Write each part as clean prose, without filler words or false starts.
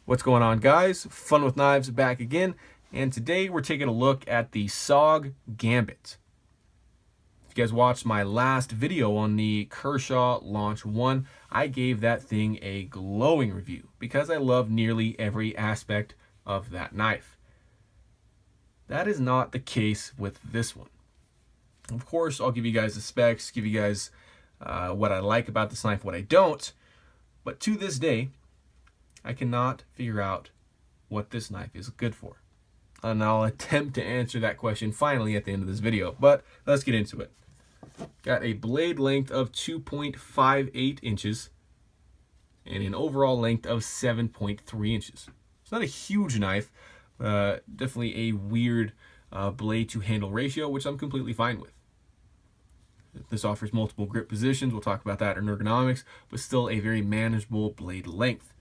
What's going on, guys? Fun with Knives back again, and today we're taking a look at the SOG Gambit. If you guys watched my last video on the Kershaw Launch 1, I gave that thing a glowing review because I love nearly every aspect of that knife. That is not the case with this one. Of course, I'll give you guys the specs, give you guys what I like about this knife, what I don't, but to this day, I cannot figure out what this knife is good for. And I'll attempt to answer that question finally at the end of this video, but let's get into it. Got a blade length of 2.58 inches and an overall length of 7.3 inches. It's not a huge knife, definitely a weird blade to handle ratio, which I'm completely fine with. This offers multiple grip positions, we'll talk about that in ergonomics, but still a very manageable blade length.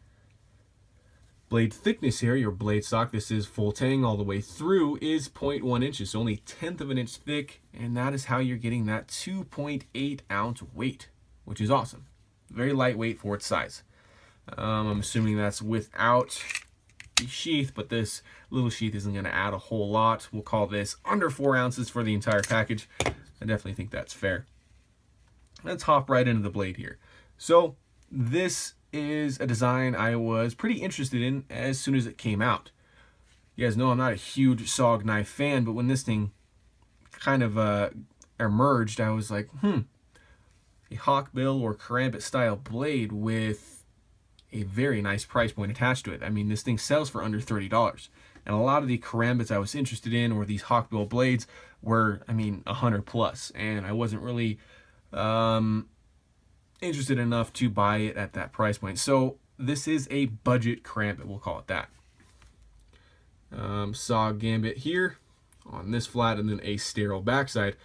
Blade thickness here, your blade stock, this is full tang all the way through, is 0.1 inches, so only 1/10 of an inch thick, and that is how you're getting that 2.8 ounce weight, which is awesome. Very lightweight for its size. I'm assuming that's without the sheath, but this little sheath isn't going to add a whole lot. We'll call this under 4 ounces for the entire package. I definitely think that's fair. Let's hop right into the blade here. So this is a design I was pretty interested in as soon as it came out. You guys know I'm not a huge SOG knife fan, but when this thing kind of emerged, I was like, a hawkbill or karambit style blade with a very nice price point attached to it. I mean, this thing sells for under $30. And a lot of the karambits I was interested in, or these hawkbill blades, were, 100 plus. And I wasn't really interested enough to buy it at that price point. So this is a budget karambit, we'll call it that. SOG Gambit here on this flat, and then a sterile backside.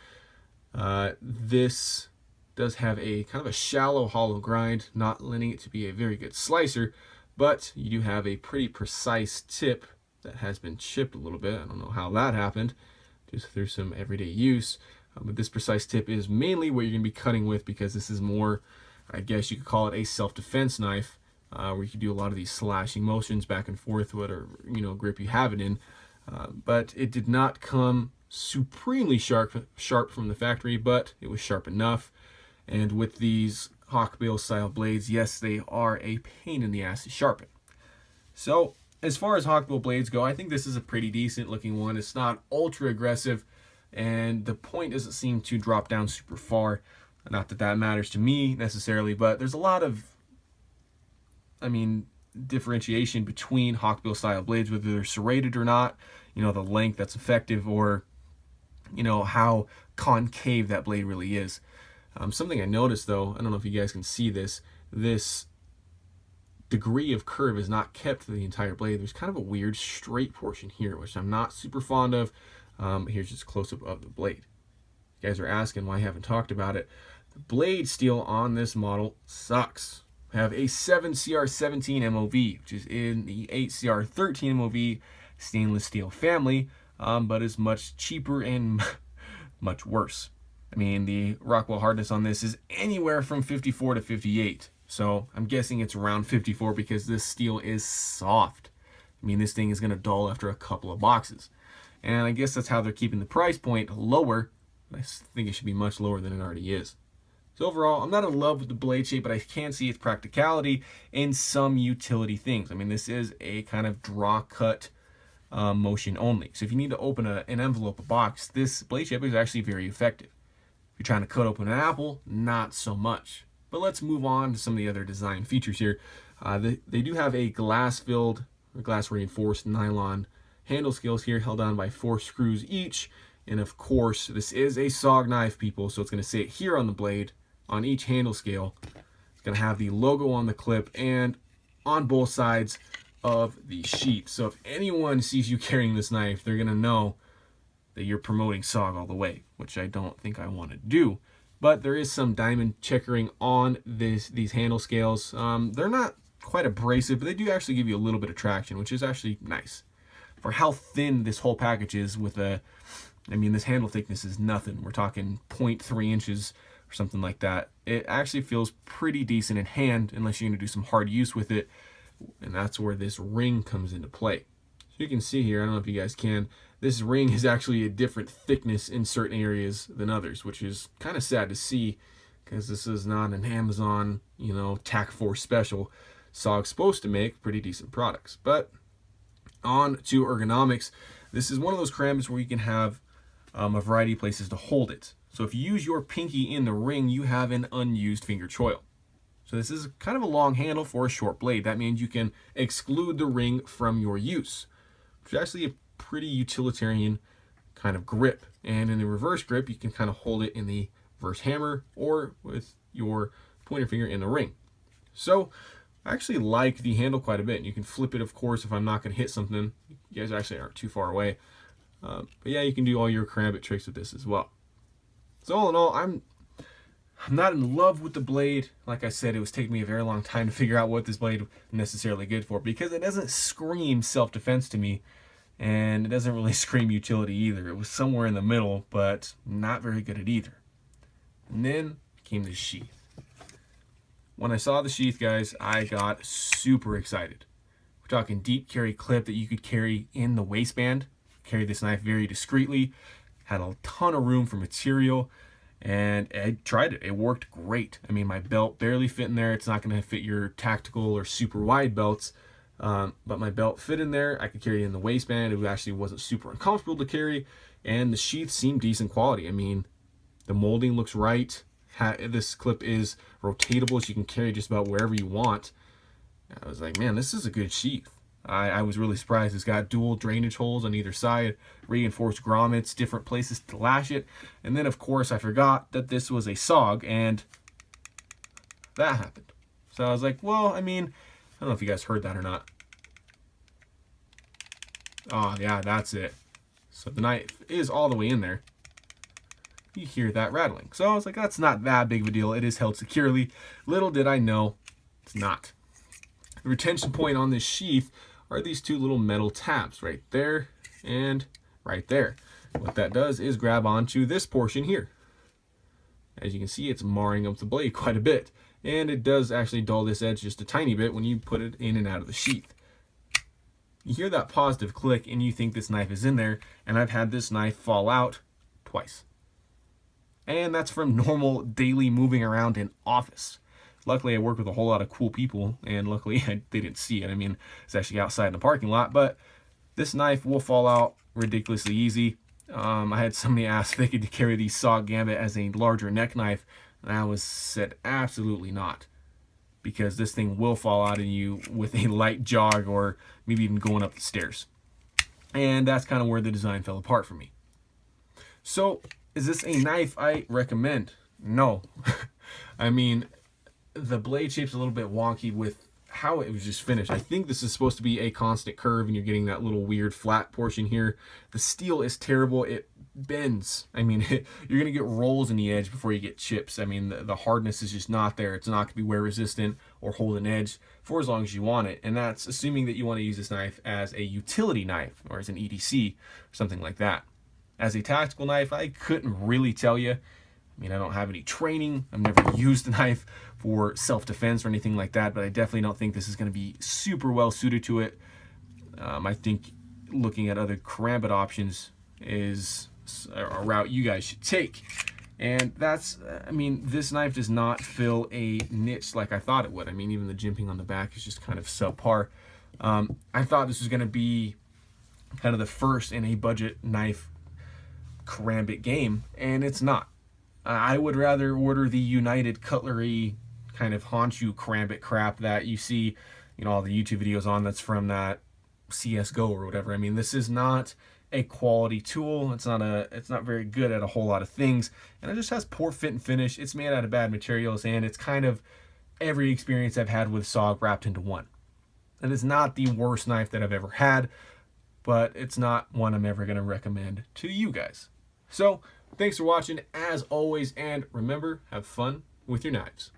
This does have a kind of a shallow hollow grind, not lending it to be a very good slicer, but you do have a pretty precise tip that has been chipped a little bit. I don't know how that happened, just through some everyday use. But this precise tip is mainly what you're going to be cutting with, because this is more, I guess you could call it a self-defense knife, where you can do a lot of these slashing motions back and forth, whatever grip you have it in. But it did not come supremely sharp from the factory, but it was sharp enough. And with these hawkbill style blades, yes, they are a pain in the ass to sharpen. So as far as hawkbill blades go, I think this is a pretty decent looking one. It's not ultra aggressive, and the point doesn't seem to drop down super far. Not that that matters to me necessarily, but there's a lot of, differentiation between hawkbill style blades, whether they're serrated or not, the length that's effective, or, how concave that blade really is. Something I noticed though, I don't know if you guys can see this, this degree of curve is not kept for the entire blade. There's kind of a weird straight portion here, which I'm not super fond of. Here's just a close-up of the blade. You guys are asking why I haven't talked about it. The blade steel on this model sucks. I have a 7CR17 MOV, which is in the 8CR13 MOV stainless steel family, but is much cheaper and much worse. The Rockwell hardness on this is anywhere from 54 to 58. So I'm guessing it's around 54 because this steel is soft. This thing is going to dull after a couple of boxes. And I guess that's how they're keeping the price point lower. I think it should be much lower than it already is. So overall, I'm not in love with the blade shape, but I can see its practicality in some utility things. This is a kind of draw cut motion only. So if you need to open an envelope, a box, this blade shape is actually very effective. If you're trying to cut open an apple, not so much. But let's move on to some of the other design features here. They do have a glass-filled or glass-reinforced nylon handle scales here, held on by 4 screws each. And of course, this is a SOG knife, people, so it's going to sit here on the blade, on each handle scale. It's going to have the logo on the clip and on both sides of the sheet. So if anyone sees you carrying this knife, they're going to know that you're promoting SOG all the way, which I don't think I want to do. But there is some diamond checkering on these handle scales. They're not quite abrasive, but they do actually give you a little bit of traction, which is actually nice. For how thin this whole package is with this handle thickness is nothing. We're talking 0.3 inches or something like that. It actually feels pretty decent in hand, unless you're going to do some hard use with it. and that's where this ring comes into play. So you can see here, I don't know if you guys can, this ring is actually a different thickness in certain areas than others, which is kind of sad to see because this is not an Amazon, TAC Force special. SOG's supposed to make pretty decent products. But on to ergonomics. This is one of those crambits where you can have a variety of places to hold it. So if you use your pinky in the ring, you have an unused finger choil. So this is kind of a long handle for a short blade. That means you can exclude the ring from your use, which is actually a pretty utilitarian kind of grip. And in the reverse grip, you can kind of hold it in the reverse hammer or with your pointer finger in the ring. So I actually like the handle quite a bit. You can flip it, of course, if I'm not going to hit something. You guys actually aren't too far away. But yeah, you can do all your crambit tricks with this as well. So all in all, I'm not in love with the blade. Like I said, it was taking me a very long time to figure out what this blade was necessarily good for, because it doesn't scream self-defense to me, and it doesn't really scream utility either. It was somewhere in the middle, but not very good at either. And then came the sheath. When I saw the sheath, guys, I got super excited. We're talking deep carry clip that you could carry in the waistband, carry this knife very discreetly, had a ton of room for material, and I tried it. It worked great. I mean, my belt barely fit in there. It's not going to fit your tactical or super wide belts, but my belt fit in there. I could carry it in the waistband. It actually wasn't super uncomfortable to carry, and the sheath seemed decent quality. I mean, the molding looks right. This clip is rotatable, so you can carry just about wherever you want. I was like, man, this is a good sheath. I was really surprised. It's got dual drainage holes on either side, reinforced grommets, different places to lash it. And then, of course, I forgot that this was a SOG, and that happened. So I was like, well, I mean, I don't know if you guys heard that or not. Oh, yeah, that's it. So the knife is all the way in there. You hear that rattling. So I was like, that's not that big of a deal. It is held securely. Little did I know, it's not. The retention point on this sheath are these two little metal tabs right there and right there. What that does is grab onto this portion here. As you can see, it's marring up the blade quite a bit. And it does actually dull this edge just a tiny bit when you put it in and out of the sheath. You hear that positive click and you think this knife is in there, and I've had this knife fall out twice. And that's from normal daily moving around in office. Luckily, I work with a whole lot of cool people, and luckily they didn't see it. I mean, it's actually outside in the parking lot, but this knife will fall out ridiculously easy. I had somebody ask if they could carry the SOG Gambit as a larger neck knife, and I was said absolutely not, because this thing will fall out of you with a light jog or maybe even going up the stairs. And that's kind of where the design fell apart for me. So, is this a knife I recommend? No. I mean, the blade shape's a little bit wonky with how it was just finished. I think this is supposed to be a constant curve, and you're getting that little weird flat portion here. The steel is terrible. It bends. I mean, you're going to get rolls in the edge before you get chips. I mean, the hardness is just not there. It's not going to be wear resistant or hold an edge for as long as you want it. And that's assuming that you want to use this knife as a utility knife or as an EDC or something like that. As a tactical knife, I couldn't really tell you. I mean, I don't have any training. I've never used a knife for self-defense or anything like that, but I definitely don't think this is going to be super well suited to it. I think looking at other karambit options is a route you guys should take. And that's, I mean, this knife does not fill a niche like I thought it would. I mean, even the jimping on the back is just kind of subpar. I thought this was going to be kind of the first in a budget knife karambit game, and it's not. I would rather order the United Cutlery kind of Honshu karambit crap that you see, all the YouTube videos on that's from that CSGO or whatever. I mean, this is not a quality tool. It's not very good at a whole lot of things, and it just has poor fit and finish. It's made out of bad materials, and it's kind of every experience I've had with SOG wrapped into one. And it's not the worst knife that I've ever had, but it's not one I'm ever going to recommend to you guys. So, thanks for watching as always, and remember, have fun with your knives.